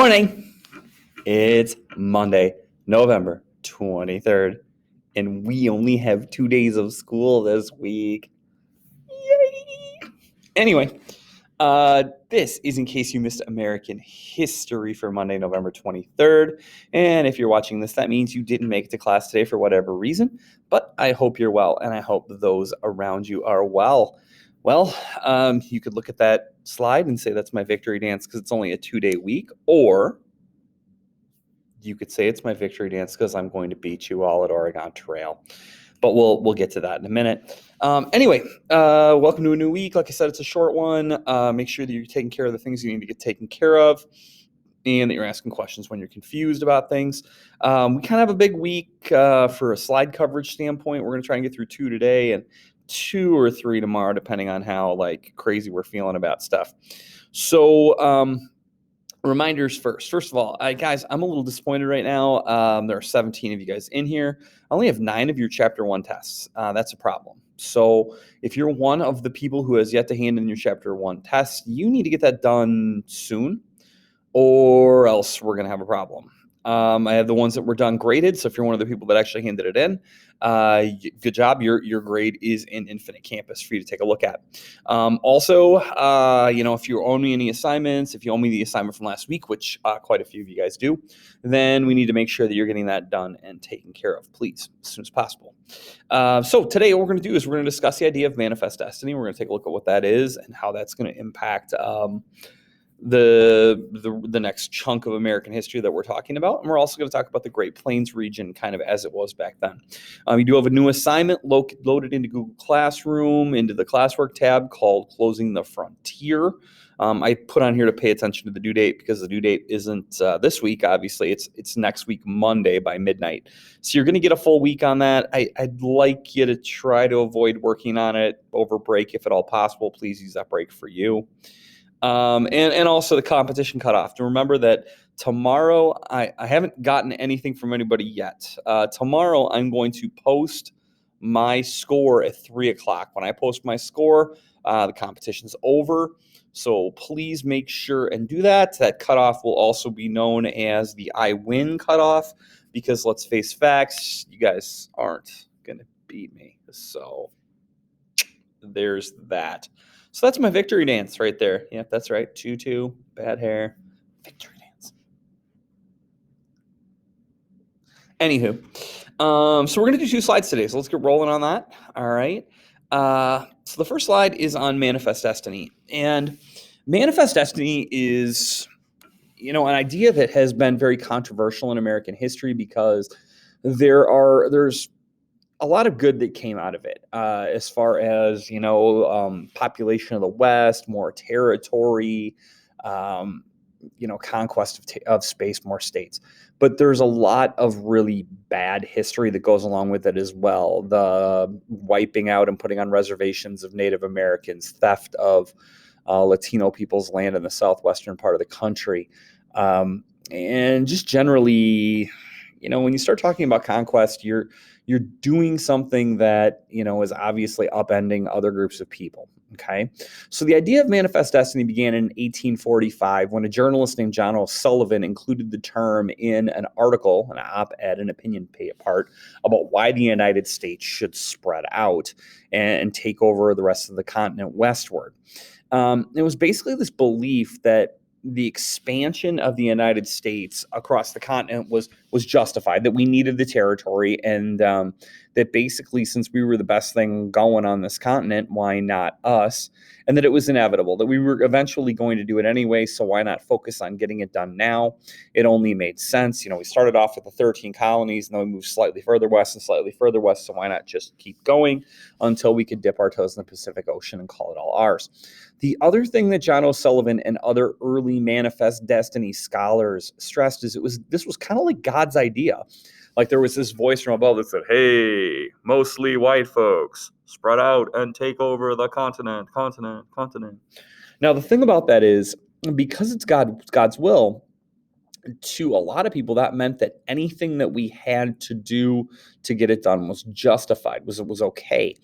Morning. It's Monday, November 23rd, and we only have 2 days of school this week. Yay! Anyway, this is in case you missed American history for Monday, November 23rd. And if you're watching this, that means you didn't make it to class today for whatever reason. But I hope you're well, and I hope those around you are well. Well, you could look at that slide and say that's my victory dance because it's only a 2-day week, or you could say it's my victory dance because I'm going to beat you all at Oregon Trail. But we'll get to that in a minute. Anyway, welcome to a new week. Like I said, it's a short one. Make sure that you're taking care of the things you need to get taken care of, and that you're asking questions when you're confused about things. We kind of have a big week for a slide coverage standpoint. We're going to try and get through 2 today and 2 or 3 tomorrow, depending on how crazy we're feeling about stuff. So reminders first. First of all, guys, I'm a little disappointed right now. There are 17 of you guys in here. I only have 9 of your Chapter 1 tests. That's a problem. So if you're one of the people who has yet to hand in your Chapter 1 test, you need to get that done soon, or else we're going to have a problem. I have the ones that were done graded. So if you're one of the people that actually handed it in, good job. Your grade is in Infinite Campus for you to take a look at. Also, if you owe me any assignments, if you owe me the assignment from last week, which quite a few of you guys do, then we need to make sure that you're getting that done and taken care of, please, as soon as possible. So today what we're going to do is we're going to discuss the idea of manifest destiny. We're going to take a look at what that is and how that's going to impact the next chunk of American history that we're talking about. And we're also going to talk about the Great Plains region kind of as it was back then. You do have a new assignment loaded into Google Classroom, into the classwork tab called Closing the Frontier. I put on here to pay attention to the due date because the due date isn't this week, obviously. It's next week, Monday by midnight. So you're going to get a full week on that. I'd like you to try to avoid working on it over break if at all possible. Please use that break for you. And also the competition cutoff. To remember that tomorrow, I haven't gotten anything from anybody yet. Tomorrow, I'm going to post my score at 3 o'clock. When I post my score, the competition's over. So please make sure and do that. That cutoff will also be known as the I win cutoff, because let's face facts, you guys aren't going to beat me. So there's that. So that's my victory dance right there. Yep, that's right. Tutu, bad hair, victory dance. Anywho, so we're going to do 2 slides today. So let's get rolling on that. All right. So the first slide is on manifest destiny. And manifest destiny is, an idea that has been very controversial in American history because there's a lot of good that came out of it, as far as, population of the West, more territory, conquest of space, more states. But there's a lot of really bad history that goes along with it as well. The wiping out and putting on reservations of Native Americans, theft of Latino people's land in the southwestern part of the country. And just generally, when you start talking about conquest, you're doing something that, is obviously upending other groups of people. Okay. So the idea of manifest destiny began in 1845 when a journalist named John O'Sullivan included the term in an article, an op-ed, an opinion part about why the United States should spread out and take over the rest of the continent westward. It was basically this belief that the expansion of the United States across the continent was justified, that we needed the territory, and that basically, since we were the best thing going on this continent, why not us? And that it was inevitable, that we were eventually going to do it anyway, so why not focus on getting it done now? It only made sense. We started off with the 13 colonies, and then we moved slightly further west and slightly further west, so why not just keep going until we could dip our toes in the Pacific Ocean and call it all ours? The other thing that John O'Sullivan and other early manifest destiny scholars stressed is this was kind of like God's idea. Like there was this voice from above that said, "Hey, mostly white folks, spread out and take over the continent. Now, the thing about that is, because it's God's will, to a lot of people, that meant that anything that we had to do to get it done was justified, was okay.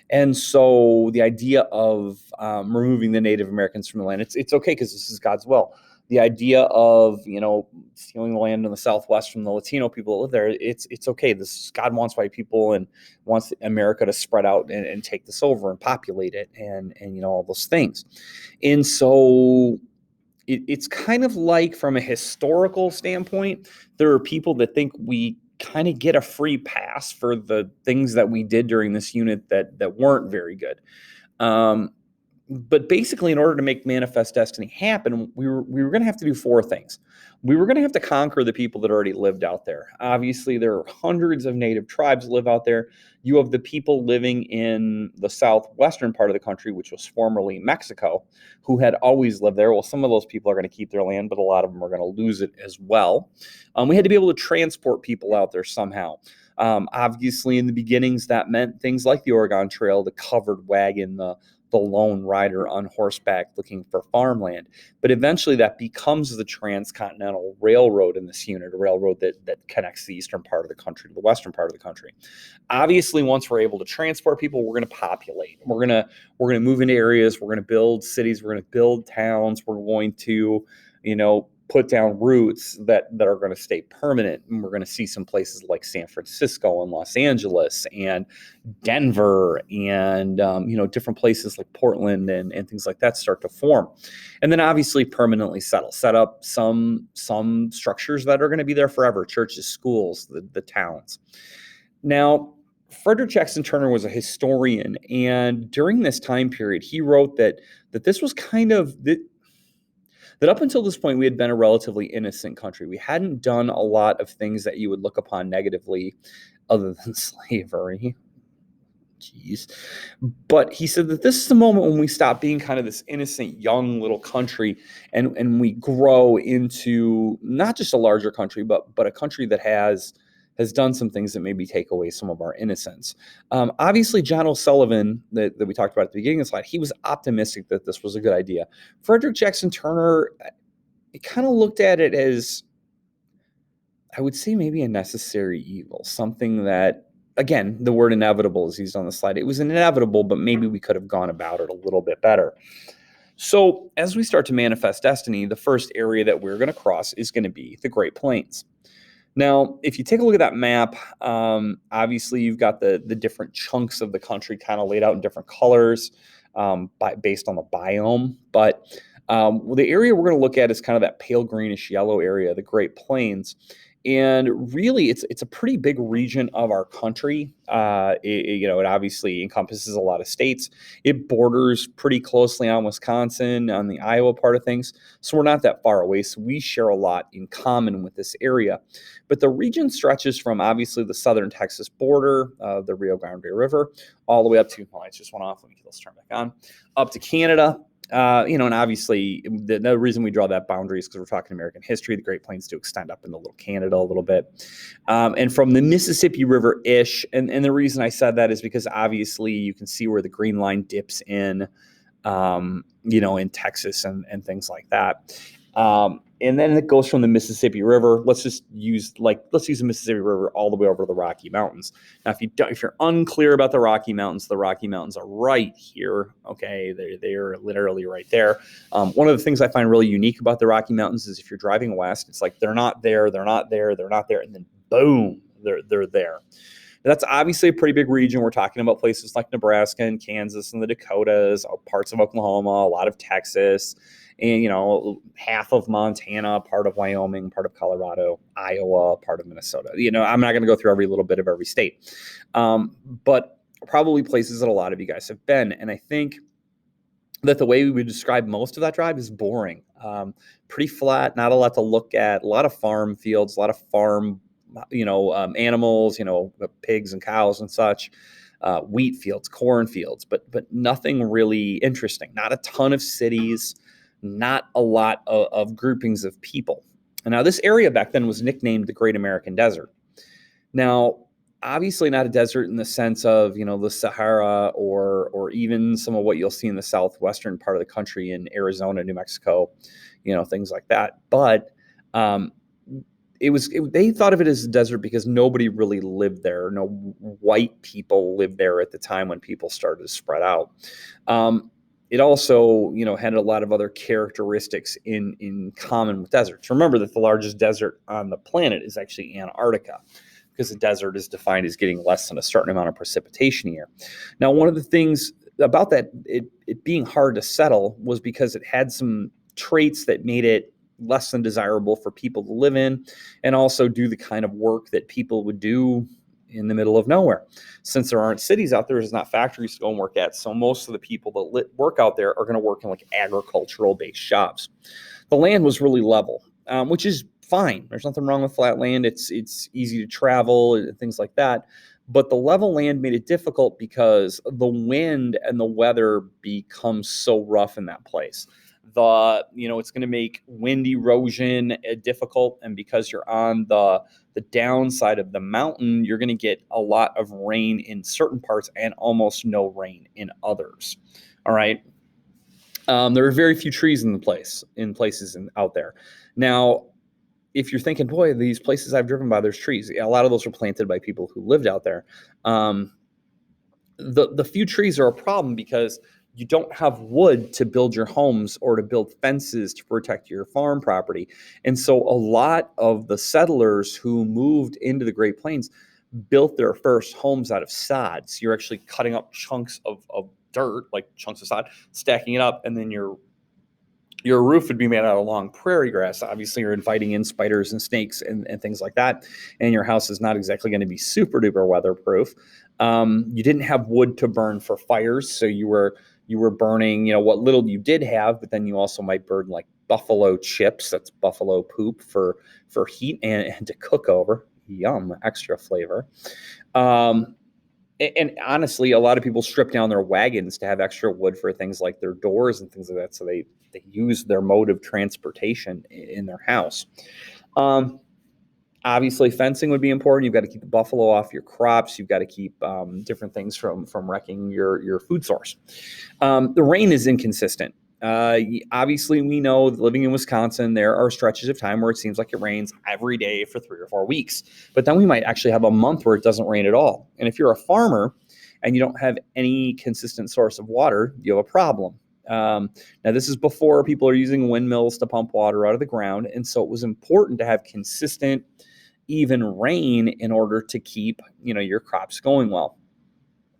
And so the idea of removing the Native Americans from the land, it's okay because this is God's will. the idea of, stealing the land in the Southwest from the Latino people that live there, it's okay. God wants white people and wants America to spread out and take this over and populate it and all those things. And so it's kind of like, from a historical standpoint, there are people that think we kind of get a free pass for the things that we did during this unit that weren't very good. But basically, in order to make Manifest Destiny happen, we were going to have to do four things. We were going to have to conquer the people that already lived out there. Obviously, there are hundreds of native tribes that live out there. You have the people living in the southwestern part of the country, which was formerly Mexico, who had always lived there. Well, some of those people are going to keep their land, but a lot of them are going to lose it as well. We had to be able to transport people out there somehow. Obviously, in the beginnings, that meant things like the Oregon Trail, the covered wagon, the lone rider on horseback looking for farmland. But eventually that becomes the Transcontinental Railroad in this unit, a railroad that connects the eastern part of the country to the western part of the country. Obviously, once we're able to transport people, we're going to populate. We're going to move into areas. We're going to build cities. We're going to build towns. We're going to, put down roots that are going to stay permanent. And we're going to see some places like San Francisco and Los Angeles and Denver and, different places like Portland and things like that start to form. And then obviously permanently set up some structures that are going to be there forever: churches, schools, the towns. Now, Frederick Jackson Turner was a historian, and during this time period, he wrote that this was kind of that up until this point, we had been a relatively innocent country. We hadn't done a lot of things that you would look upon negatively other than slavery. Jeez. But he said that this is the moment when we stop being kind of this innocent young little country and we grow into not just a larger country, but a country that has done some things that maybe take away some of our innocence. Obviously, John O'Sullivan, that we talked about at the beginning of the slide, he was optimistic that this was a good idea. Frederick Jackson Turner, he kind of looked at it as, I would say, maybe a necessary evil, something that, again, the word inevitable is used on the slide. It was inevitable, but maybe we could have gone about it a little bit better. So as we start to manifest destiny, the first area that we're going to cross is going to be the Great Plains. Now, if you take a look at that map, obviously you've got the different chunks of the country kind of laid out in different colors based on the biome. But the area we're going to look at is kind of that pale greenish yellow area, the Great Plains. And really, it's a pretty big region of our country. It obviously encompasses a lot of states. It borders pretty closely on Wisconsin, on the Iowa part of things. So we're not that far away. So we share a lot in common with this area. But the region stretches from obviously the southern Texas border, the Rio Grande River, all the way up to, lights just went off. Let's turn back on, up to Canada. And obviously the reason we draw that boundary is because we're talking American history. The Great Plains do extend up into little Canada a little bit. And from the Mississippi River-ish, and the reason I said that is because obviously you can see where the green line dips in, in Texas and things like that. And then it goes from the Mississippi River. Let's use the Mississippi River all the way over to the Rocky Mountains. Now, if you're unclear about the Rocky Mountains are right here. Okay, they're literally right there. One of the things I find really unique about the Rocky Mountains is if you're driving west, it's like they're not there, and then boom, they're there. That's obviously a pretty big region. We're talking about places like Nebraska and Kansas and the Dakotas, parts of Oklahoma, a lot of Texas, and half of Montana, part of Wyoming, part of Colorado, Iowa, part of Minnesota. I'm not going to go through every little bit of every state, but probably places that a lot of you guys have been. And I think that the way we would describe most of that drive is boring, pretty flat, not a lot to look at, a lot of farm fields, a lot of farm animals, pigs and cows and such, wheat fields, corn fields, but nothing really interesting. Not a ton of cities, not a lot of groupings of people. And now this area back then was nicknamed the Great American Desert. Now, obviously not a desert in the sense of, the Sahara or even some of what you'll see in the southwestern part of the country in Arizona, New Mexico, things like that. But they thought of it as a desert because nobody really lived there. No white people lived there at the time when people started to spread out. it also, had a lot of other characteristics in common with deserts. Remember that the largest desert on the planet is actually Antarctica, because the desert is defined as getting less than a certain amount of precipitation a year. Now, one of the things about that, it being hard to settle, was because it had some traits that made it less than desirable for people to live in, and also do the kind of work that people would do in the middle of nowhere. Since there aren't cities out there, there's not factories to go and work at. So most of the people that work out there are going to work in like agricultural based jobs. The land was really level, which is fine. There's nothing wrong with flat land. It's easy to travel and things like that. But the level land made it difficult because the wind and the weather becomes so rough in that place. It's going to make wind erosion difficult, and because you're on the downside of the mountain, you're going to get a lot of rain in certain parts and almost no rain in others. All right. There are very few trees in places out there. Now, if you're thinking, boy, these places I've driven by, there's trees. A lot of those were planted by people who lived out there. The few trees are a problem because you don't have wood to build your homes or to build fences to protect your farm property. And so a lot of the settlers who moved into the Great Plains built their first homes out of sod. So you're actually cutting up chunks of dirt, like chunks of sod, stacking it up, and then your roof would be made out of long prairie grass. Obviously, you're inviting in spiders and snakes and things like that. And your house is not exactly going to be super duper weatherproof. You didn't have wood to burn for fires, so you were burning, what little you did have, but then you also might burn like buffalo chips. That's buffalo poop for heat and to cook over. Yum, extra flavor. And honestly, a lot of people strip down their wagons to have extra wood for things like their doors and things like that. So they use their mode of transportation in their house. Obviously, fencing would be important. You've got to keep the buffalo off your crops. You've got to keep different things from wrecking your food source. The rain is inconsistent. Obviously, we know that living in Wisconsin, there are stretches of time where it seems like it rains every day for 3 or 4 weeks. But then we might actually have a month where it doesn't rain at all. And if you're a farmer and you don't have any consistent source of water, you have a problem. Now, this is before people are using windmills to pump water out of the ground. And so it was important to have consistent, even rain in order to keep, your crops going well.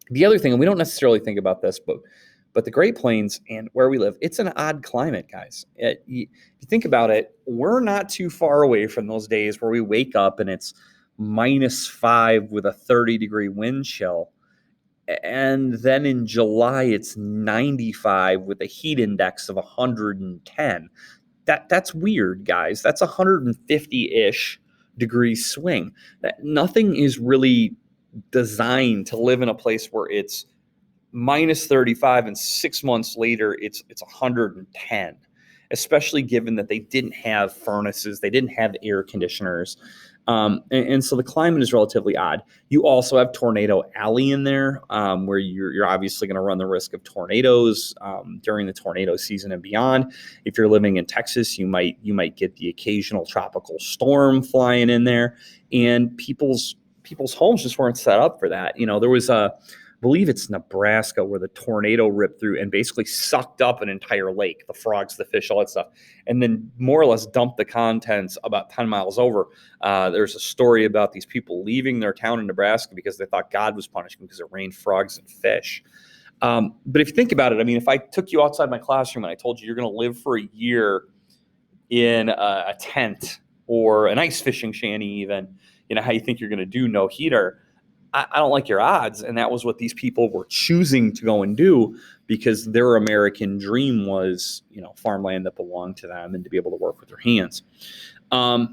The other thing, and we don't necessarily think about this, but the Great Plains and where we live, it's an odd climate, guys. You think about it, we're not too far away from those days where we wake up and it's -5 with a 30-degree wind chill. And then in July, it's 95 with a heat index of 110. That's weird, guys. That's 150-ish degree swing. Nothing is really designed to live in a place where it's -35 and 6 months later it's 110, especially given that they didn't have furnaces, they didn't have air conditioners. And so the climate is relatively odd. You also have Tornado Alley in there, where you're obviously going to run the risk of tornadoes during the tornado season and beyond. If you're living in Texas, you might get the occasional tropical storm flying in there, and people's homes just weren't set up for that. There was I believe it's Nebraska, where the tornado ripped through and basically sucked up an entire lake, the frogs, the fish, all that stuff, and then more or less dumped the contents about 10 miles over. There's a story about these people leaving their town in Nebraska because they thought God was punishing them because it rained frogs and fish. But if you think about it, I mean, if I took you outside my classroom and I told you you're going to live for a year in a tent or an ice fishing shanty even, how you think you're going to do, no heater, I don't like your odds. And that was what these people were choosing to go and do, because their American dream was, farmland that belonged to them and to be able to work with their hands. It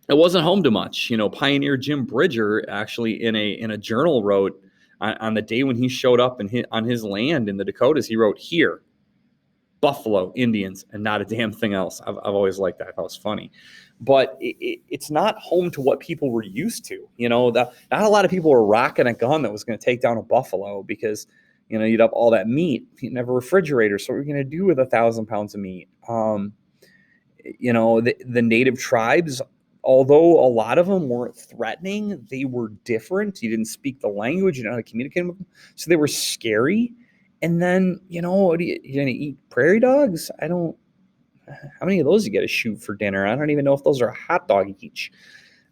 wasn't home to much. Pioneer Jim Bridger actually in a journal wrote on the day when he showed up on his land in the Dakotas, he wrote, "Here, buffalo, Indians, and not a damn thing else." I've always liked that. I thought it was funny. But it's not home to what people were used to. Not a lot of people were rocking a gun that was going to take down a buffalo, because, you'd have all that meat. You didn't have a refrigerator, so what are you going to do with 1,000 pounds of meat? The native tribes, although a lot of them weren't threatening, they were different. You didn't speak the language, you didn't know how to communicate with them, so they were scary. And then, what you going to eat prairie dogs? How many of those you get to shoot for dinner? I don't even know if those are a hot dog each.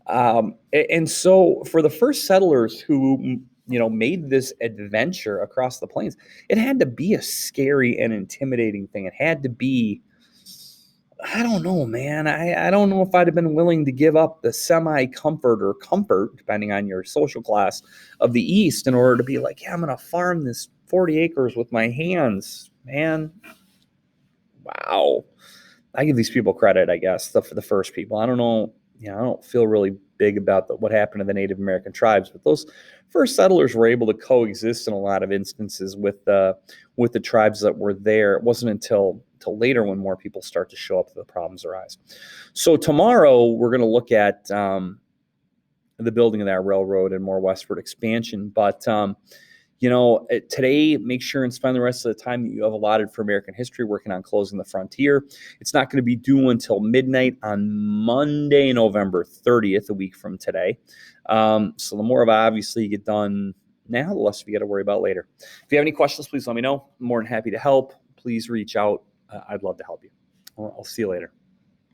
And so for the first settlers who, made this adventure across the plains, it had to be a scary and intimidating thing. It had to be, I don't know, man. I don't know if I'd have been willing to give up the semi-comfort or comfort, depending on your social class, of the East in order to be like, yeah, I'm going to farm this 40 acres with my hands, man. Wow. I give these people credit, I guess, the first people. I don't know. I don't feel really big about what happened to the Native American tribes, but those first settlers were able to coexist in a lot of instances with the tribes that were there. It wasn't until later when more people start to show up that the problems arise. So tomorrow we're going to look at the building of that railroad and more westward expansion, but today, make sure and spend the rest of the time that you have allotted for American history working on Closing the Frontier. It's not going to be due until midnight on Monday, November 30th, a week from today. So the more of it, obviously, you get done now, the less you got to worry about later. If you have any questions, please let me know. I'm more than happy to help. Please reach out. I'd love to help you. I'll see you later.